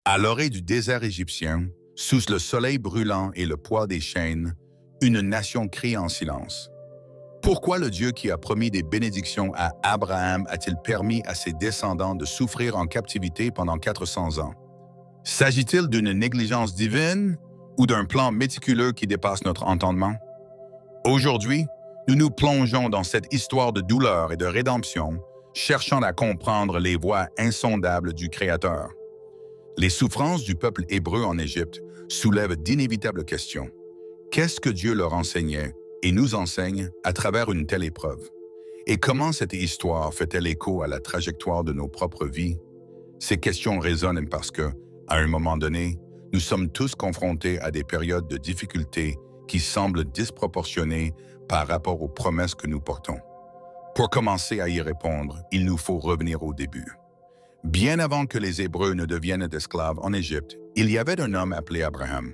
À l'orée du désert égyptien, sous le soleil brûlant et le poids des chaînes, une nation crie en silence. Pourquoi le Dieu qui a promis des bénédictions à Abraham a-t-il permis à ses descendants de souffrir en captivité pendant 400 ans? S'agit-il d'une négligence divine ou d'un plan méticuleux qui dépasse notre entendement? Aujourd'hui, nous nous plongeons dans cette histoire de douleur et de rédemption, cherchant à comprendre les voies insondables du Créateur. Les souffrances du peuple hébreu en Égypte soulèvent d'inévitables questions. Qu'est-ce que Dieu leur enseignait et nous enseigne à travers une telle épreuve? Et comment cette histoire fait-elle écho à la trajectoire de nos propres vies? Ces questions résonnent parce que, à un moment donné, nous sommes tous confrontés à des périodes de difficultés qui semblent disproportionnées par rapport aux promesses que nous portons. Pour commencer à y répondre, il nous faut revenir au début. Bien avant que les Hébreux ne deviennent esclaves en Égypte, il y avait un homme appelé Abraham.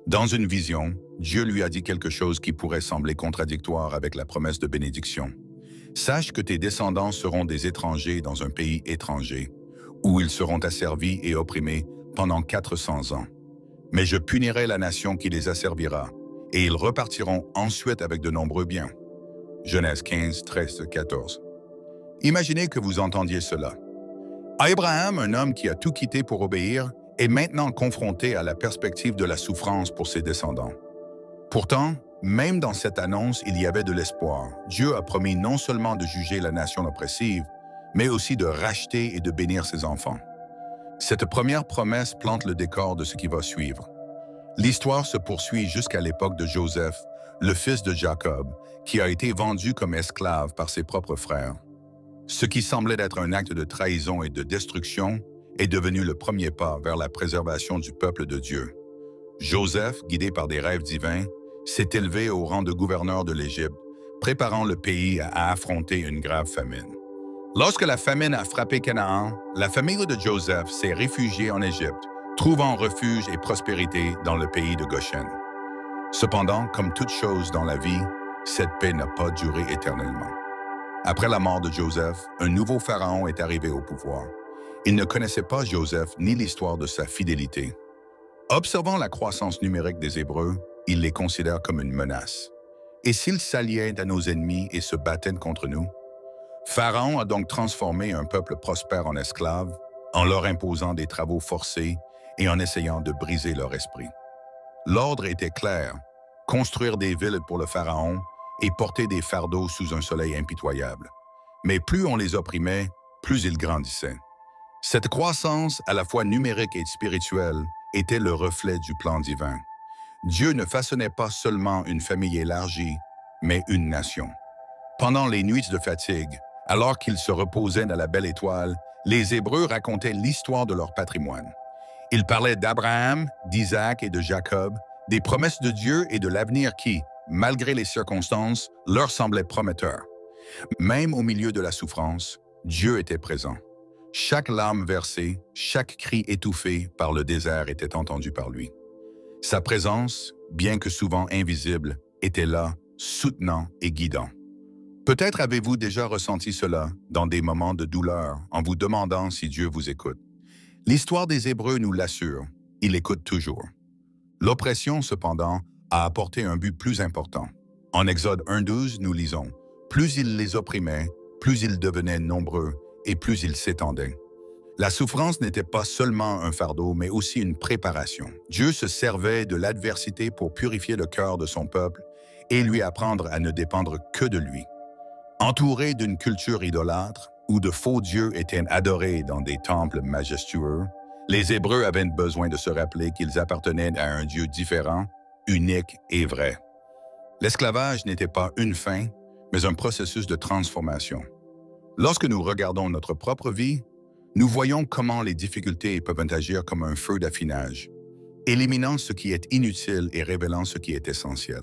Dans une vision, Dieu lui a dit quelque chose qui pourrait sembler contradictoire avec la promesse de bénédiction. « Sache que tes descendants seront des étrangers dans un pays étranger, où ils seront asservis et opprimés pendant 400 ans. Mais je punirai la nation qui les asservira, et ils repartiront ensuite avec de nombreux biens. » Genèse 15, 13, 14. Imaginez que vous entendiez cela. Abraham, un homme qui a tout quitté pour obéir, est maintenant confronté à la perspective de la souffrance pour ses descendants. Pourtant, même dans cette annonce, il y avait de l'espoir. Dieu a promis non seulement de juger la nation oppressive, mais aussi de racheter et de bénir ses enfants. Cette première promesse plante le décor de ce qui va suivre. L'histoire se poursuit jusqu'à l'époque de Joseph, le fils de Jacob, qui a été vendu comme esclave par ses propres frères. Ce qui semblait être un acte de trahison et de destruction est devenu le premier pas vers la préservation du peuple de Dieu. Joseph, guidé par des rêves divins, s'est élevé au rang de gouverneur de l'Égypte, préparant le pays à affronter une grave famine. Lorsque la famine a frappé Canaan, la famille de Joseph s'est réfugiée en Égypte, trouvant refuge et prospérité dans le pays de Goshen. Cependant, comme toute chose dans la vie, cette paix n'a pas duré éternellement. Après la mort de Joseph, un nouveau pharaon est arrivé au pouvoir. Il ne connaissait pas Joseph ni l'histoire de sa fidélité. Observant la croissance numérique des Hébreux, il les considère comme une menace. Et s'ils s'alliaient à nos ennemis et se battaient contre nous? Pharaon a donc transformé un peuple prospère en esclaves, en leur imposant des travaux forcés et en essayant de briser leur esprit. L'ordre était clair, construire des villes pour le pharaon et porter des fardeaux sous un soleil impitoyable. Mais plus on les opprimait, plus ils grandissaient. Cette croissance, à la fois numérique et spirituelle, était le reflet du plan divin. Dieu ne façonnait pas seulement une famille élargie, mais une nation. Pendant les nuits de fatigue, alors qu'ils se reposaient dans la belle étoile, les Hébreux racontaient l'histoire de leur patrimoine. Ils parlaient d'Abraham, d'Isaac et de Jacob, des promesses de Dieu et de l'avenir qui, malgré les circonstances, leur semblait prometteur. Même au milieu de la souffrance, Dieu était présent. Chaque larme versée, chaque cri étouffé par le désert était entendu par lui. Sa présence, bien que souvent invisible, était là, soutenant et guidant. Peut-être avez-vous déjà ressenti cela dans des moments de douleur en vous demandant si Dieu vous écoute. L'histoire des Hébreux nous l'assure, il écoute toujours. L'oppression, cependant, a apporté un but plus important. En Exode 1:12, nous lisons « Plus il les opprimait, plus ils devenaient nombreux et plus ils s'étendaient. » La souffrance n'était pas seulement un fardeau, mais aussi une préparation. Dieu se servait de l'adversité pour purifier le cœur de son peuple et lui apprendre à ne dépendre que de lui. Entourés d'une culture idolâtre, où de faux dieux étaient adorés dans des temples majestueux, les Hébreux avaient besoin de se rappeler qu'ils appartenaient à un Dieu différent, unique et vrai. L'esclavage n'était pas une fin, mais un processus de transformation. Lorsque nous regardons notre propre vie, nous voyons comment les difficultés peuvent agir comme un feu d'affinage, éliminant ce qui est inutile et révélant ce qui est essentiel.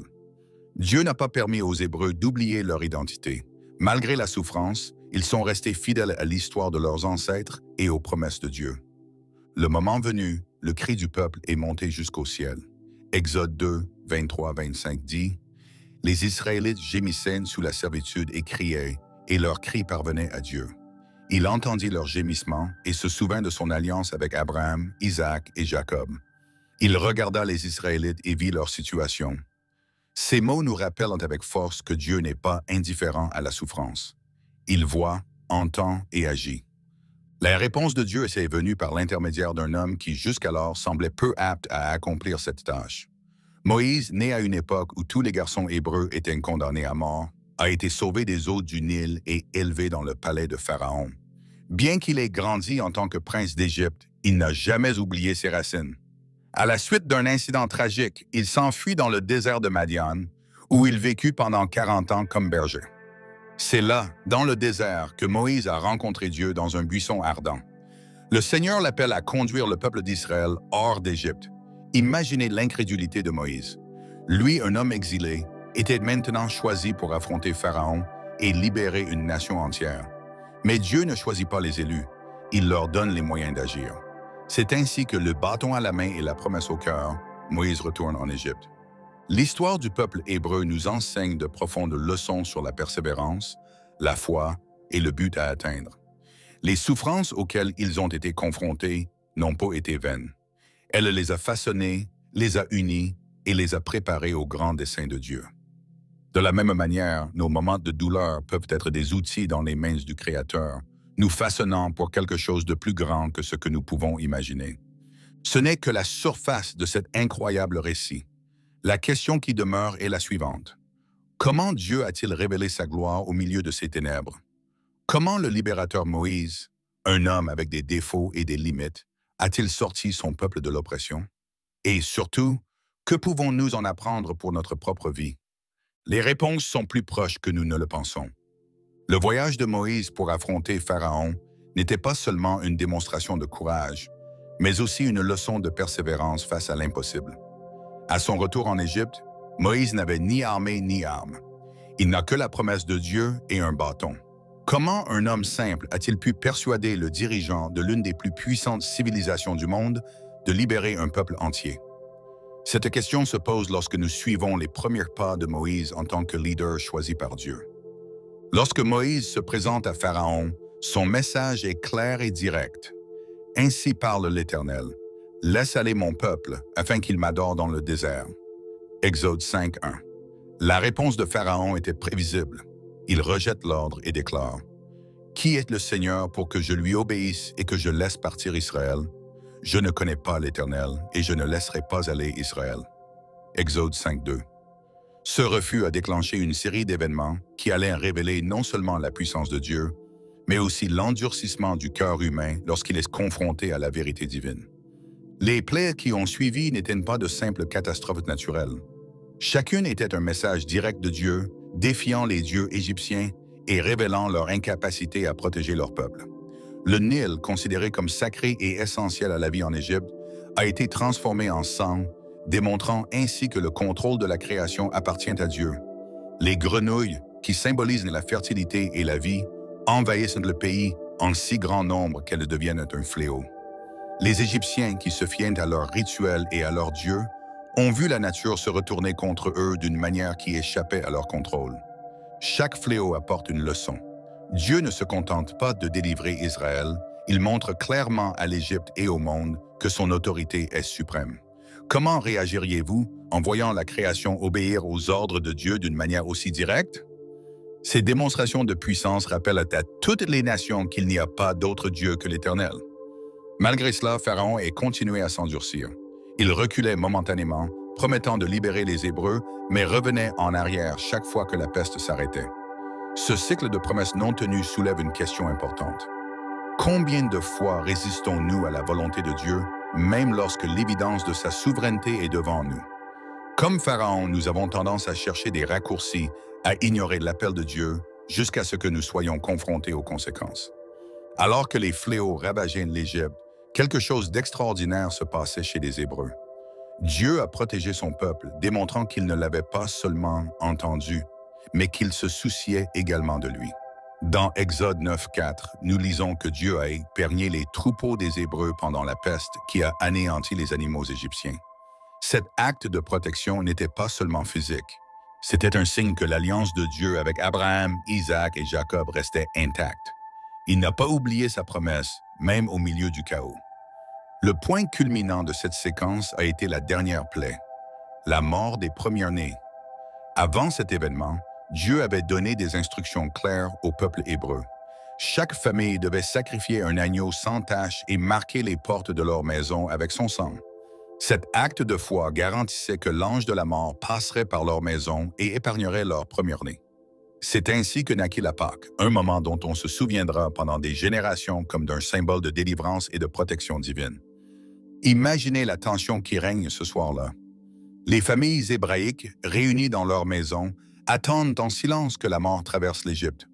Dieu n'a pas permis aux Hébreux d'oublier leur identité. Malgré la souffrance, ils sont restés fidèles à l'histoire de leurs ancêtres et aux promesses de Dieu. Le moment venu, le cri du peuple est monté jusqu'au ciel. Exode 2, 23-25 dit « Les Israélites gémissaient sous la servitude et criaient, et leur cri parvenait à Dieu. Il entendit leurs gémissements et se souvint de son alliance avec Abraham, Isaac et Jacob. Il regarda les Israélites et vit leur situation. Ces mots nous rappellent avec force que Dieu n'est pas indifférent à la souffrance. Il voit, entend et agit. La réponse de Dieu est venue par l'intermédiaire d'un homme qui jusqu'alors semblait peu apte à accomplir cette tâche. Moïse, né à une époque où tous les garçons hébreux étaient condamnés à mort, a été sauvé des eaux du Nil et élevé dans le palais de Pharaon. Bien qu'il ait grandi en tant que prince d'Égypte, il n'a jamais oublié ses racines. À la suite d'un incident tragique, il s'enfuit dans le désert de Madian, où il vécut pendant 40 ans comme berger. C'est là, dans le désert, que Moïse a rencontré Dieu dans un buisson ardent. Le Seigneur l'appelle à conduire le peuple d'Israël hors d'Égypte. Imaginez l'incrédulité de Moïse. Lui, un homme exilé, était maintenant choisi pour affronter Pharaon et libérer une nation entière. Mais Dieu ne choisit pas les élus, il leur donne les moyens d'agir. C'est ainsi que le bâton à la main et la promesse au cœur, Moïse retourne en Égypte. L'histoire du peuple hébreu nous enseigne de profondes leçons sur la persévérance, la foi et le but à atteindre. Les souffrances auxquelles ils ont été confrontés n'ont pas été vaines. Elle les a façonnés, les a unis et les a préparés au grand dessein de Dieu. De la même manière, nos moments de douleur peuvent être des outils dans les mains du Créateur, nous façonnant pour quelque chose de plus grand que ce que nous pouvons imaginer. Ce n'est que la surface de cet incroyable récit. La question qui demeure est la suivante. Comment Dieu a-t-il révélé sa gloire au milieu de ces ténèbres? Comment le libérateur Moïse, un homme avec des défauts et des limites, a-t-il sorti son peuple de l'oppression? Et surtout, que pouvons-nous en apprendre pour notre propre vie? Les réponses sont plus proches que nous ne le pensons. Le voyage de Moïse pour affronter Pharaon n'était pas seulement une démonstration de courage, mais aussi une leçon de persévérance face à l'impossible. À son retour en Égypte, Moïse n'avait ni armée ni arme. Il n'a que la promesse de Dieu et un bâton. Comment un homme simple a-t-il pu persuader le dirigeant de l'une des plus puissantes civilisations du monde de libérer un peuple entier? Cette question se pose lorsque nous suivons les premiers pas de Moïse en tant que leader choisi par Dieu. Lorsque Moïse se présente à Pharaon, son message est clair et direct. « Ainsi parle l'Éternel. Laisse aller mon peuple, afin qu'il m'adore dans le désert. » Exode 5:1. La réponse de Pharaon était prévisible. Il rejette l'ordre et déclare « Qui est le Seigneur pour que je lui obéisse et que je laisse partir Israël? Je ne connais pas l'Éternel et je ne laisserai pas aller Israël. » Exode 5:2. Ce refus a déclenché une série d'événements qui allaient révéler non seulement la puissance de Dieu, mais aussi l'endurcissement du cœur humain lorsqu'il est confronté à la vérité divine. Les plaies qui ont suivi n'étaient pas de simples catastrophes naturelles. Chacune était un message direct de Dieu, défiant les dieux égyptiens et révélant leur incapacité à protéger leur peuple. Le Nil, considéré comme sacré et essentiel à la vie en Égypte, a été transformé en sang, démontrant ainsi que le contrôle de la création appartient à Dieu. Les grenouilles, qui symbolisent la fertilité et la vie, envahissent le pays en si grand nombre qu'elles deviennent un fléau. Les Égyptiens, qui se fiaient à leurs rituels et à leurs dieux, ont vu la nature se retourner contre eux d'une manière qui échappait à leur contrôle. Chaque fléau apporte une leçon. Dieu ne se contente pas de délivrer Israël, il montre clairement à l'Égypte et au monde que son autorité est suprême. Comment réagiriez-vous en voyant la création obéir aux ordres de Dieu d'une manière aussi directe? Ces démonstrations de puissance rappellent à toutes les nations qu'il n'y a pas d'autre Dieu que l'Éternel. Malgré cela, Pharaon a continué à s'endurcir. Il reculait momentanément, promettant de libérer les Hébreux, mais revenait en arrière chaque fois que la peste s'arrêtait. Ce cycle de promesses non tenues soulève une question importante. Combien de fois résistons-nous à la volonté de Dieu, même lorsque l'évidence de sa souveraineté est devant nous? Comme Pharaon, nous avons tendance à chercher des raccourcis, à ignorer l'appel de Dieu, jusqu'à ce que nous soyons confrontés aux conséquences. Alors que les fléaux ravageaient l'Égypte, quelque chose d'extraordinaire se passait chez les Hébreux. Dieu a protégé son peuple, démontrant qu'il ne l'avait pas seulement entendu, mais qu'il se souciait également de lui. Dans Exode 9:4, nous lisons que Dieu a épargné les troupeaux des Hébreux pendant la peste qui a anéanti les animaux égyptiens. Cet acte de protection n'était pas seulement physique. C'était un signe que l'alliance de Dieu avec Abraham, Isaac et Jacob restait intacte. Il n'a pas oublié sa promesse, même au milieu du chaos. Le point culminant de cette séquence a été la dernière plaie, la mort des premiers-nés. Avant cet événement, Dieu avait donné des instructions claires au peuple hébreu. Chaque famille devait sacrifier un agneau sans tache et marquer les portes de leur maison avec son sang. Cet acte de foi garantissait que l'ange de la mort passerait par leur maison et épargnerait leur premier-né. C'est ainsi que naquit la Pâque, un moment dont on se souviendra pendant des générations comme d'un symbole de délivrance et de protection divine. Imaginez la tension qui règne ce soir-là. Les familles hébraïques, réunies dans leur maison, attendent en silence que la mort traverse l'Égypte.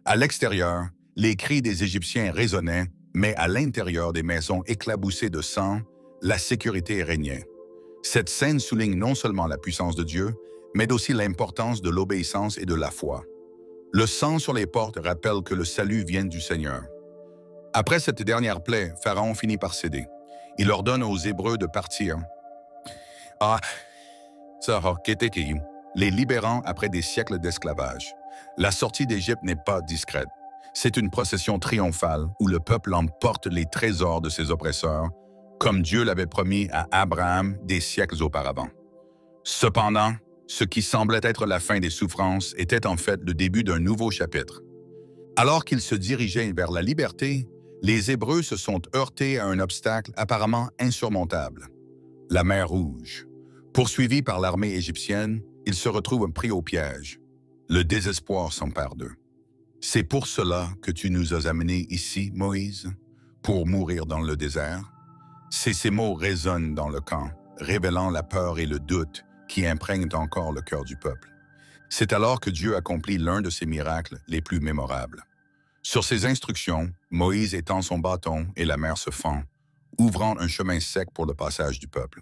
À l'extérieur, les cris des Égyptiens résonnaient, mais à l'intérieur des maisons éclaboussées de sang, la sécurité régnait. Cette scène souligne non seulement la puissance de Dieu, mais aussi l'importance de l'obéissance et de la foi. Le sang sur les portes rappelle que le salut vient du Seigneur. Après cette dernière plaie, Pharaon finit par céder. Il ordonne aux Hébreux de partir. Les libérant après des siècles d'esclavage. La sortie d'Égypte n'est pas discrète. C'est une procession triomphale où le peuple emporte les trésors de ses oppresseurs, comme Dieu l'avait promis à Abraham des siècles auparavant. Cependant, ce qui semblait être la fin des souffrances était en fait le début d'un nouveau chapitre. Alors qu'ils se dirigeaient vers la liberté, les Hébreux se sont heurtés à un obstacle apparemment insurmontable, la mer Rouge. Poursuivis par l'armée égyptienne, ils se retrouvent pris au piège. Le désespoir s'empare d'eux. C'est pour cela que tu nous as amenés ici, Moïse, pour mourir dans le désert. Ces mots résonnent dans le camp, révélant la peur et le doute qui imprègnent encore le cœur du peuple. C'est alors que Dieu accomplit l'un de ses miracles les plus mémorables. Sur ses instructions, Moïse étend son bâton et la mer se fend, ouvrant un chemin sec pour le passage du peuple.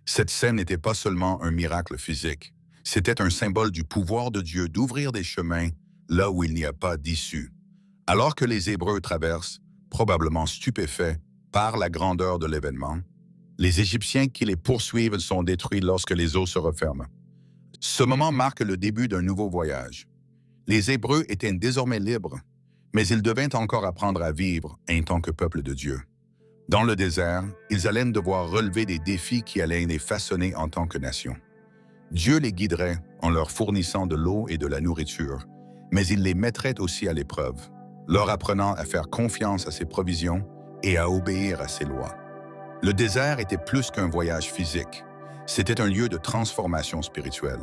Cette scène n'était pas seulement un miracle physique, c'était un symbole du pouvoir de Dieu d'ouvrir des chemins là où il n'y a pas d'issue. Alors que les Hébreux traversent, probablement stupéfaits par la grandeur de l'événement, les Égyptiens qui les poursuivent sont détruits lorsque les eaux se referment. Ce moment marque le début d'un nouveau voyage. Les Hébreux étaient désormais libres, mais ils devaient encore apprendre à vivre en tant que peuple de Dieu. Dans le désert, ils allaient devoir relever des défis qui allaient les façonner en tant que nation. Dieu les guiderait en leur fournissant de l'eau et de la nourriture, mais il les mettrait aussi à l'épreuve, leur apprenant à faire confiance à ses provisions et à obéir à ses lois. Le désert était plus qu'un voyage physique, c'était un lieu de transformation spirituelle.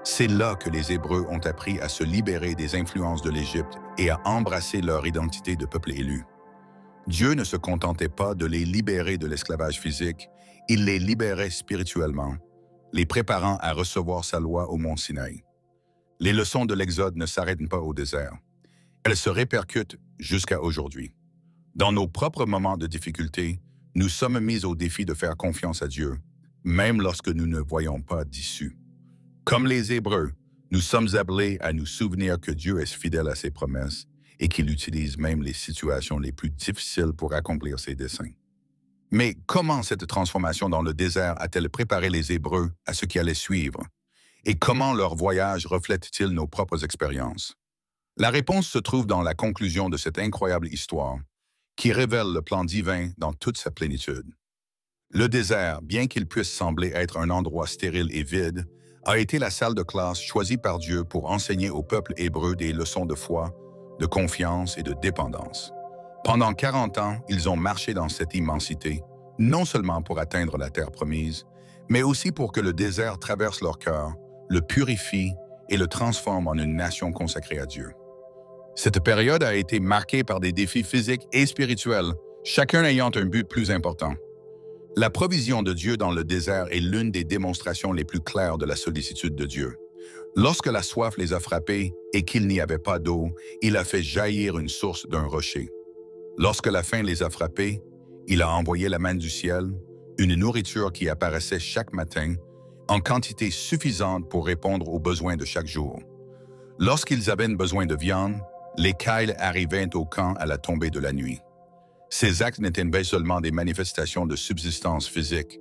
C'est là que les Hébreux ont appris à se libérer des influences de l'Égypte et à embrasser leur identité de peuple élu. Dieu ne se contentait pas de les libérer de l'esclavage physique, il les libérait spirituellement, les préparant à recevoir sa loi au mont Sinaï. Les leçons de l'Exode ne s'arrêtent pas au désert. Elles se répercutent jusqu'à aujourd'hui. Dans nos propres moments de difficulté, nous sommes mis au défi de faire confiance à Dieu, même lorsque nous ne voyons pas d'issue. Comme les Hébreux, nous sommes appelés à nous souvenir que Dieu est fidèle à ses promesses et qu'il utilise même les situations les plus difficiles pour accomplir ses desseins. Mais comment cette transformation dans le désert a-t-elle préparé les Hébreux à ce qui allait suivre? Et comment leur voyage reflète-t-il nos propres expériences? La réponse se trouve dans la conclusion de cette incroyable histoire, qui révèle le plan divin dans toute sa plénitude. Le désert, bien qu'il puisse sembler être un endroit stérile et vide, a été la salle de classe choisie par Dieu pour enseigner au peuple hébreu des leçons de foi, de confiance et de dépendance. Pendant 40 ans, ils ont marché dans cette immensité, non seulement pour atteindre la terre promise, mais aussi pour que le désert traverse leur cœur, le purifie et le transforme en une nation consacrée à Dieu. Cette période a été marquée par des défis physiques et spirituels, chacun ayant un but plus important. La provision de Dieu dans le désert est l'une des démonstrations les plus claires de la sollicitude de Dieu. Lorsque la soif les a frappés et qu'il n'y avait pas d'eau, il a fait jaillir une source d'un rocher. Lorsque la faim les a frappés, il a envoyé la manne du ciel, une nourriture qui apparaissait chaque matin, en quantité suffisante pour répondre aux besoins de chaque jour. Lorsqu'ils avaient besoin de viande, les cailles arrivaient au camp à la tombée de la nuit. Ces actes n'étaient pas seulement des manifestations de subsistance physique,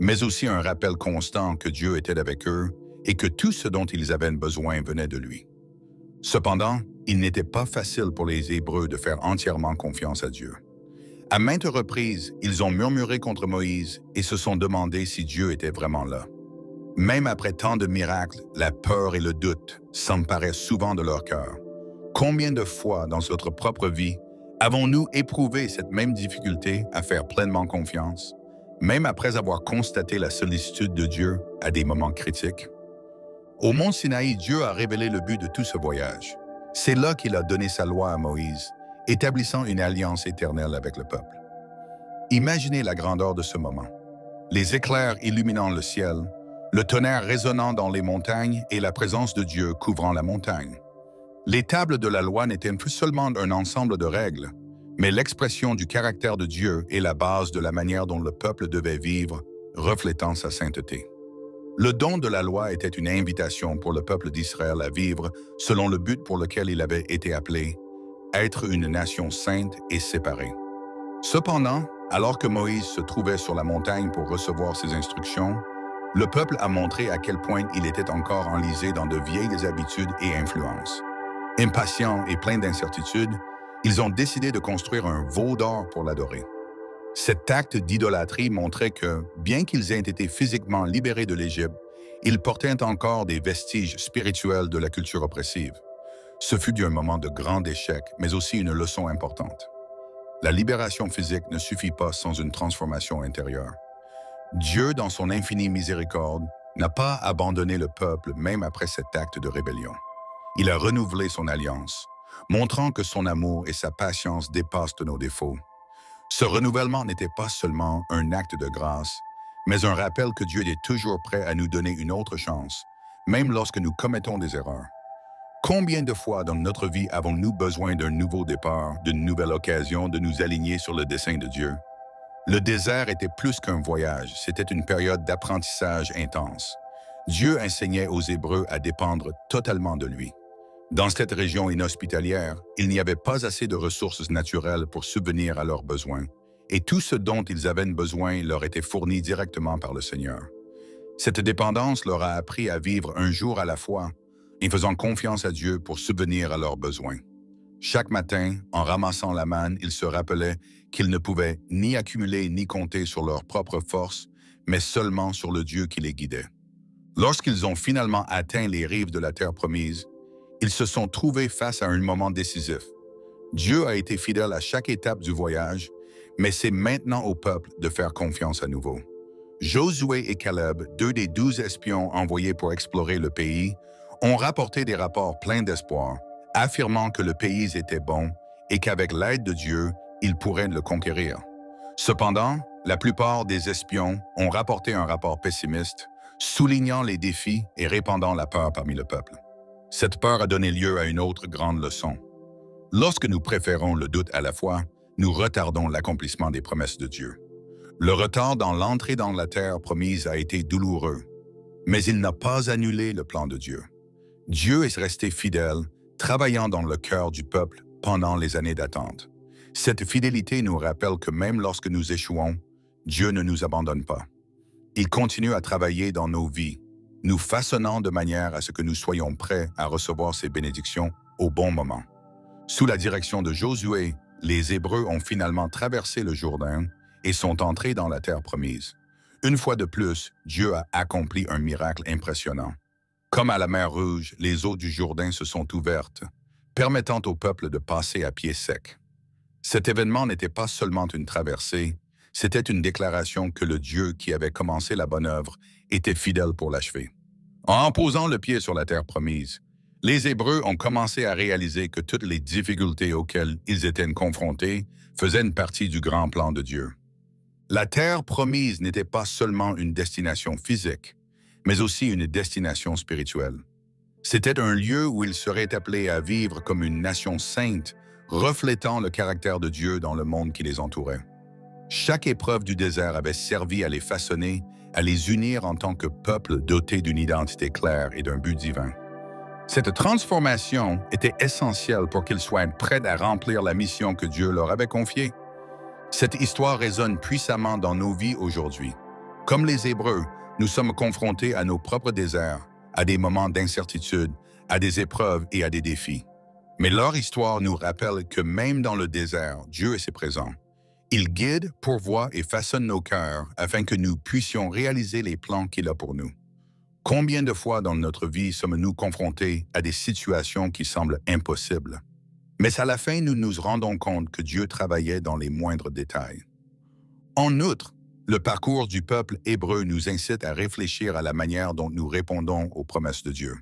mais aussi un rappel constant que Dieu était avec eux et que tout ce dont ils avaient besoin venait de lui. Cependant, il n'était pas facile pour les Hébreux de faire entièrement confiance à Dieu. À maintes reprises, ils ont murmuré contre Moïse et se sont demandé si Dieu était vraiment là. Même après tant de miracles, la peur et le doute s'emparaient souvent de leur cœur. Combien de fois dans notre propre vie avons-nous éprouvé cette même difficulté à faire pleinement confiance, même après avoir constaté la sollicitude de Dieu à des moments critiques? Au mont Sinaï, Dieu a révélé le but de tout ce voyage. C'est là qu'il a donné sa loi à Moïse, établissant une alliance éternelle avec le peuple. Imaginez la grandeur de ce moment. Les éclairs illuminant le ciel, le tonnerre résonnant dans les montagnes et la présence de Dieu couvrant la montagne. Les tables de la loi n'étaient plus seulement un ensemble de règles, mais l'expression du caractère de Dieu et la base de la manière dont le peuple devait vivre, reflétant sa sainteté. Le don de la loi était une invitation pour le peuple d'Israël à vivre selon le but pour lequel il avait été appelé, être une nation sainte et séparée. Cependant, alors que Moïse se trouvait sur la montagne pour recevoir ses instructions, le peuple a montré à quel point il était encore enlisé dans de vieilles habitudes et influences. Impatients et pleins d'incertitudes, ils ont décidé de construire un veau d'or pour l'adorer. Cet acte d'idolâtrie montrait que, bien qu'ils aient été physiquement libérés de l'Égypte, ils portaient encore des vestiges spirituels de la culture oppressive. Ce fut un moment de grand échec, mais aussi une leçon importante. La libération physique ne suffit pas sans une transformation intérieure. Dieu, dans son infinie miséricorde, n'a pas abandonné le peuple même après cet acte de rébellion. Il a renouvelé son alliance, montrant que son amour et sa patience dépassent nos défauts. Ce renouvellement n'était pas seulement un acte de grâce, mais un rappel que Dieu est toujours prêt à nous donner une autre chance, même lorsque nous commettons des erreurs. Combien de fois dans notre vie avons-nous besoin d'un nouveau départ, d'une nouvelle occasion de nous aligner sur le dessein de Dieu? Le désert était plus qu'un voyage, c'était une période d'apprentissage intense. Dieu enseignait aux Hébreux à dépendre totalement de lui. Dans cette région inhospitalière, il n'y avait pas assez de ressources naturelles pour subvenir à leurs besoins, et tout ce dont ils avaient besoin leur était fourni directement par le Seigneur. Cette dépendance leur a appris à vivre un jour à la fois, en faisant confiance à Dieu pour subvenir à leurs besoins. Chaque matin, en ramassant la manne, ils se rappelaient qu'ils ne pouvaient ni accumuler ni compter sur leurs propres forces, mais seulement sur le Dieu qui les guidait. Lorsqu'ils ont finalement atteint les rives de la terre promise, ils se sont trouvés face à un moment décisif. Dieu a été fidèle à chaque étape du voyage, mais c'est maintenant au peuple de faire confiance à nouveau. Josué et Caleb, 2 des 12 espions envoyés pour explorer le pays, ont rapporté des rapports pleins d'espoir, affirmant que le pays était bon et qu'avec l'aide de Dieu, ils pourraient le conquérir. Cependant, la plupart des espions ont rapporté un rapport pessimiste, soulignant les défis et répandant la peur parmi le peuple. Cette peur a donné lieu à une autre grande leçon. Lorsque nous préférons le doute à la foi, nous retardons l'accomplissement des promesses de Dieu. Le retard dans l'entrée dans la terre promise a été douloureux, mais il n'a pas annulé le plan de Dieu. Dieu est resté fidèle, travaillant dans le cœur du peuple pendant les années d'attente. Cette fidélité nous rappelle que même lorsque nous échouons, Dieu ne nous abandonne pas. Il continue à travailler dans nos vies, nous façonnant de manière à ce que nous soyons prêts à recevoir ses bénédictions au bon moment. Sous la direction de Josué, les Hébreux ont finalement traversé le Jourdain et sont entrés dans la terre promise. Une fois de plus, Dieu a accompli un miracle impressionnant. Comme à la mer Rouge, les eaux du Jourdain se sont ouvertes, permettant au peuple de passer à pied sec. Cet événement n'était pas seulement une traversée, c'était une déclaration que le Dieu qui avait commencé la bonne œuvre était fidèle pour l'achever. En posant le pied sur la terre promise, les Hébreux ont commencé à réaliser que toutes les difficultés auxquelles ils étaient confrontés faisaient une partie du grand plan de Dieu. La terre promise n'était pas seulement une destination physique, mais aussi une destination spirituelle. C'était un lieu où ils seraient appelés à vivre comme une nation sainte, reflétant le caractère de Dieu dans le monde qui les entourait. Chaque épreuve du désert avait servi à les façonner, à les unir en tant que peuple doté d'une identité claire et d'un but divin. Cette transformation était essentielle pour qu'ils soient prêts à remplir la mission que Dieu leur avait confiée. Cette histoire résonne puissamment dans nos vies aujourd'hui. Comme les Hébreux, nous sommes confrontés à nos propres déserts, à des moments d'incertitude, à des épreuves et à des défis. Mais leur histoire nous rappelle que même dans le désert, Dieu est présent. Il guide, pourvoit et façonne nos cœurs afin que nous puissions réaliser les plans qu'il a pour nous. Combien de fois dans notre vie sommes-nous confrontés à des situations qui semblent impossibles? Mais à la fin, nous nous rendons compte que Dieu travaillait dans les moindres détails. En outre, le parcours du peuple hébreu nous incite à réfléchir à la manière dont nous répondons aux promesses de Dieu.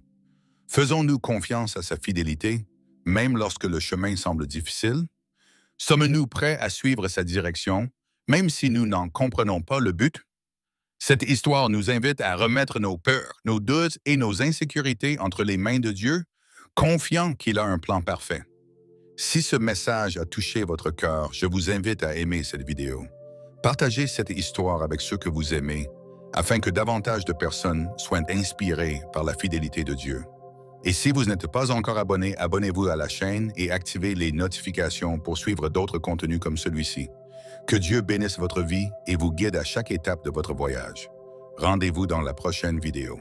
Faisons-nous confiance à sa fidélité, même lorsque le chemin semble difficile? Sommes-nous prêts à suivre sa direction, même si nous n'en comprenons pas le but? Cette histoire nous invite à remettre nos peurs, nos doutes et nos insécurités entre les mains de Dieu, confiant qu'il a un plan parfait. Si ce message a touché votre cœur, je vous invite à aimer cette vidéo. Partagez cette histoire avec ceux que vous aimez, afin que davantage de personnes soient inspirées par la fidélité de Dieu. Et si vous n'êtes pas encore abonné, abonnez-vous à la chaîne et activez les notifications pour suivre d'autres contenus comme celui-ci. Que Dieu bénisse votre vie et vous guide à chaque étape de votre voyage. Rendez-vous dans la prochaine vidéo.